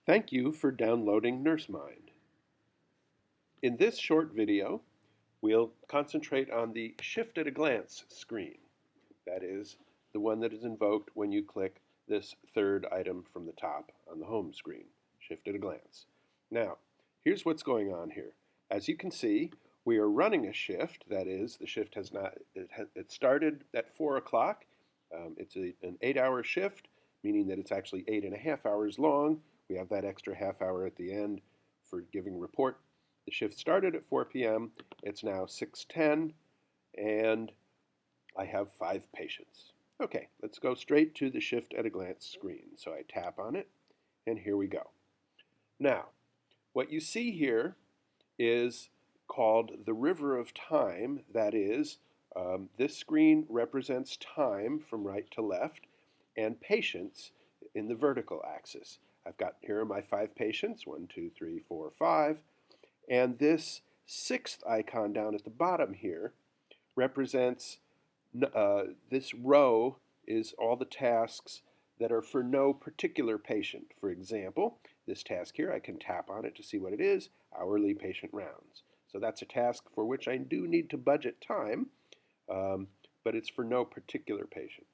Thank you for downloading NurseMind. In this short video, we'll concentrate on the Shift-at-a-Glance screen. That is, the one that is invoked when you click this third item from the top on the home screen, Shift-at-a-Glance. Now, here's what's going on here. As you can see, we are running a shift. That is, the shift has not, it started at 4 o'clock. It's an 8-hour shift, meaning that it's actually 8.5 hours long. We have that extra half hour at the end for giving report. The shift started at 4 p.m. It's now 6:10, and I have 5 patients. Okay, let's go straight to the Shift-at-a-Glance screen. So I tap on it, and here we go. Now, what you see here is called the river of time. That is, this screen represents time from right to left and patients in the vertical axis. Here are my 5 patients, 1, 2, 3, 4, 5, and this 6th icon down at the bottom here represents, this row is all the tasks that are for no particular patient. For example, this task here, I can tap on it to see what it is, hourly patient rounds. So that's a task for which I do need to budget time, but it's for no particular patient.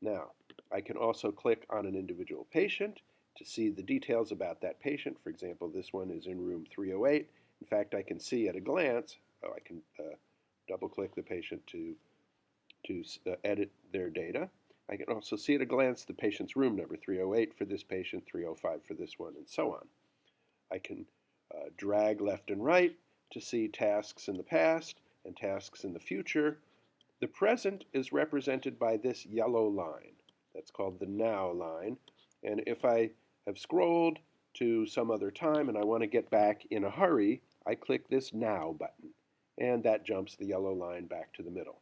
Now, I can also click on an individual patient to see the details about that patient. For example, this one is in room 308. In fact, I can see at a glance, I can double-click the patient to edit their data. I can also see at a glance the patient's room number, 308 for this patient, 305 for this one, and so on. I can drag left and right to see tasks in the past and tasks in the future. The present is represented by this yellow line. That's called the now line. And if I have scrolled to some other time and I want to get back in a hurry, I click this now button, and that jumps the yellow line back to the middle.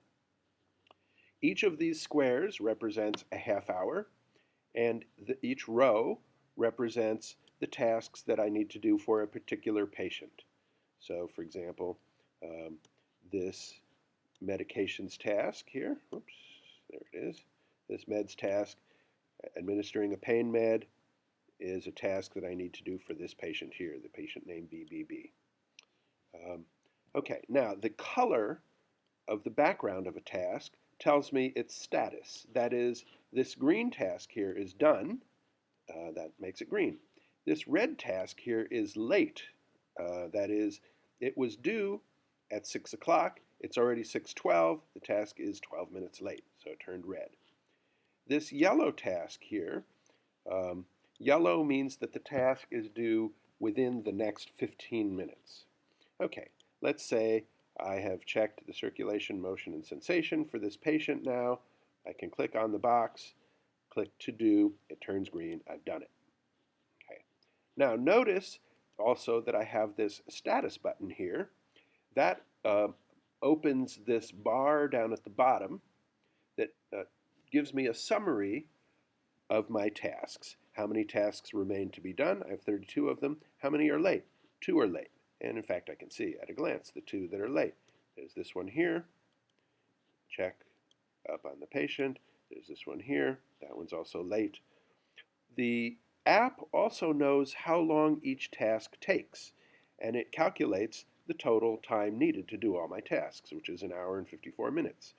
Each of these squares represents a half hour, and each row represents the tasks that I need to do for a particular patient. So, for example, this medications task here, oops, there it is, this meds task, administering a pain med, is a task that I need to do for this patient here, the patient named BBB. Okay, now the color of the background of a task tells me its status. That is, this green task here is done. That makes it green. This red task here is late. That is, it was due at 6 o'clock. It's already 6:12. The task is 12 minutes late, so it turned red. This yellow task here, yellow means that the task is due within the next 15 minutes. Okay, let's say I have checked the circulation, motion, and sensation for this patient now. I can click on the box, click to do, it turns green, I've done it. Okay. Now notice also that I have this status button here. That opens this bar down at the bottom that gives me a summary of my tasks. How many tasks remain to be done? I have 32 of them. How many are late? 2 are late. And in fact, I can see at a glance the 2 that are late. There's this one here. Check up on the patient. There's this one here. That one's also late. The app also knows how long each task takes, and it calculates the total time needed to do all my tasks, which is 1 hour and 54 minutes.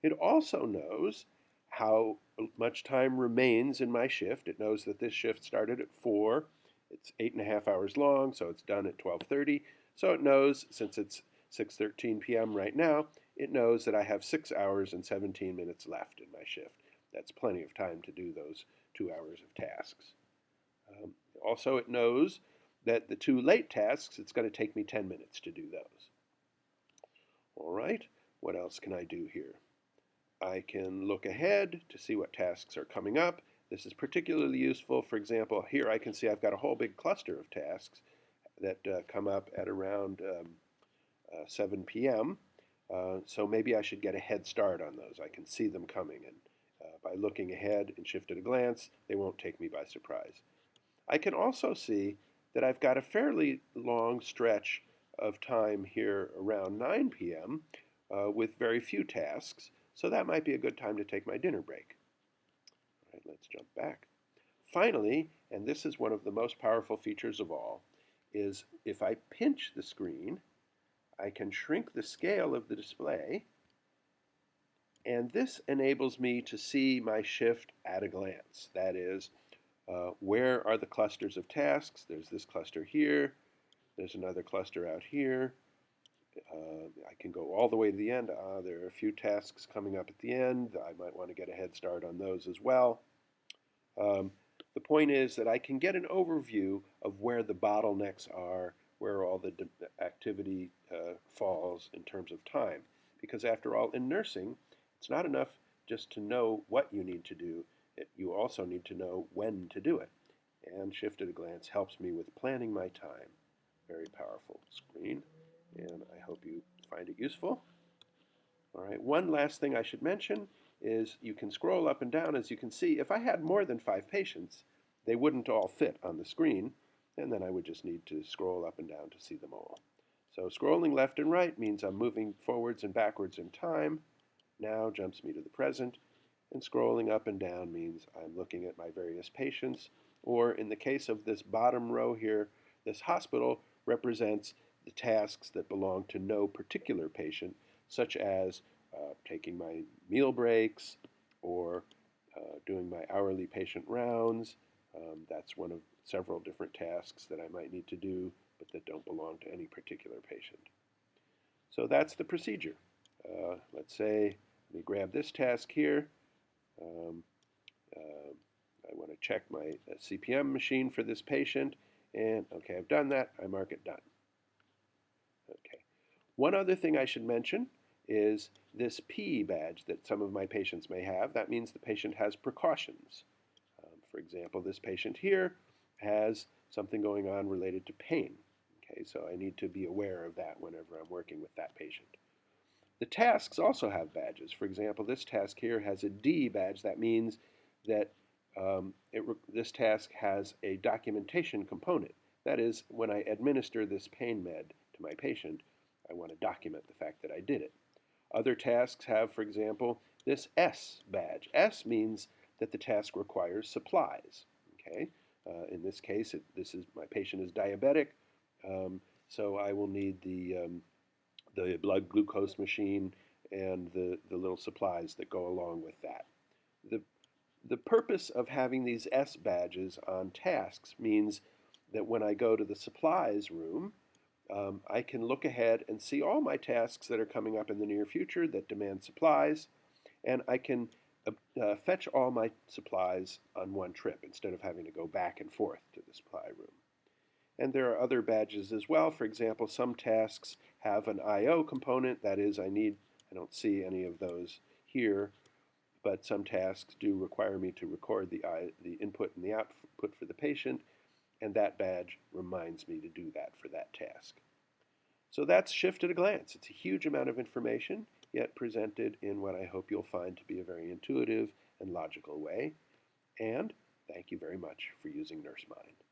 It also knows how much time remains in my shift. It knows that this shift started at 4. It's 8.5 hours long, so it's done at 12:30. So it knows, since it's 6:13 p.m. right now, it knows that I have 6 hours and 17 minutes left in my shift. That's plenty of time to do those 2 hours of tasks. Also, it knows that the 2 late tasks, it's going to take me 10 minutes to do those. All right, what else can I do here? I can look ahead to see what tasks are coming up. This is particularly useful. For example, here I can see I've got a whole big cluster of tasks that come up at around 7 p.m. So maybe I should get a head start on those. I can see them coming, and by looking ahead and Shift-at-a-Glance, they won't take me by surprise. I can also see that I've got a fairly long stretch of time here around 9 p.m. With very few tasks, so that might be a good time to take my dinner break. All right, let's jump back. Finally, and this is one of the most powerful features of all, is if I pinch the screen, I can shrink the scale of the display, and this enables me to see my shift at a glance. That is, where are the clusters of tasks? There's this cluster here. There's another cluster out here. I can go all the way to the end. There are a few tasks coming up at the end. I might want to get a head start on those as well. The point is that I can get an overview of where the bottlenecks are, where all the activity falls in terms of time. Because after all, in nursing, it's not enough just to know what you need to do. You also need to know when to do it. And ShiftAtAGlance helps me with planning my time. Very powerful screen, and I hope you find it useful. All right, one last thing I should mention is you can scroll up and down. As you can see, if I had more than 5 patients, they wouldn't all fit on the screen, and then I would just need to scroll up and down to see them all. So scrolling left and right means I'm moving forwards and backwards in time. Now jumps me to the present. And scrolling up and down means I'm looking at my various patients, or in the case of this bottom row here, this hospital represents the tasks that belong to no particular patient, such as taking my meal breaks or doing my hourly patient rounds. That's one of several different tasks that I might need to do, but that don't belong to any particular patient. So that's the procedure. Let's say, let me grab this task here. I want to check my CPM machine for this patient, and okay, I've done that. I mark it done. Okay. One other thing I should mention is this P badge that some of my patients may have. That means the patient has precautions. For example, this patient here has something going on related to pain. Okay, so I need to be aware of that whenever I'm working with that patient. The tasks also have badges. For example, this task here has a D badge. That means that this task has a documentation component. That is, when I administer this pain med to my patient, I want to document the fact that I did it. Other tasks have, for example, this S badge. S means that the task requires supplies. Okay, in this case, my patient is diabetic, so I will need the blood glucose machine and the little supplies that go along with that. The purpose of having these S badges on tasks means that when I go to the supplies room, I can look ahead and see all my tasks that are coming up in the near future that demand supplies, and I can fetch all my supplies on one trip instead of having to go back and forth to the supply room. And there are other badges as well. For example, some tasks have an I/O component. That is, I don't see any of those here, but some tasks do require me to record the input and the output for the patient, and that badge reminds me to do that for that task. So that's ShiftAtAGlance. It's a huge amount of information, yet presented in what I hope you'll find to be a very intuitive and logical way. And thank you very much for using NurseMind.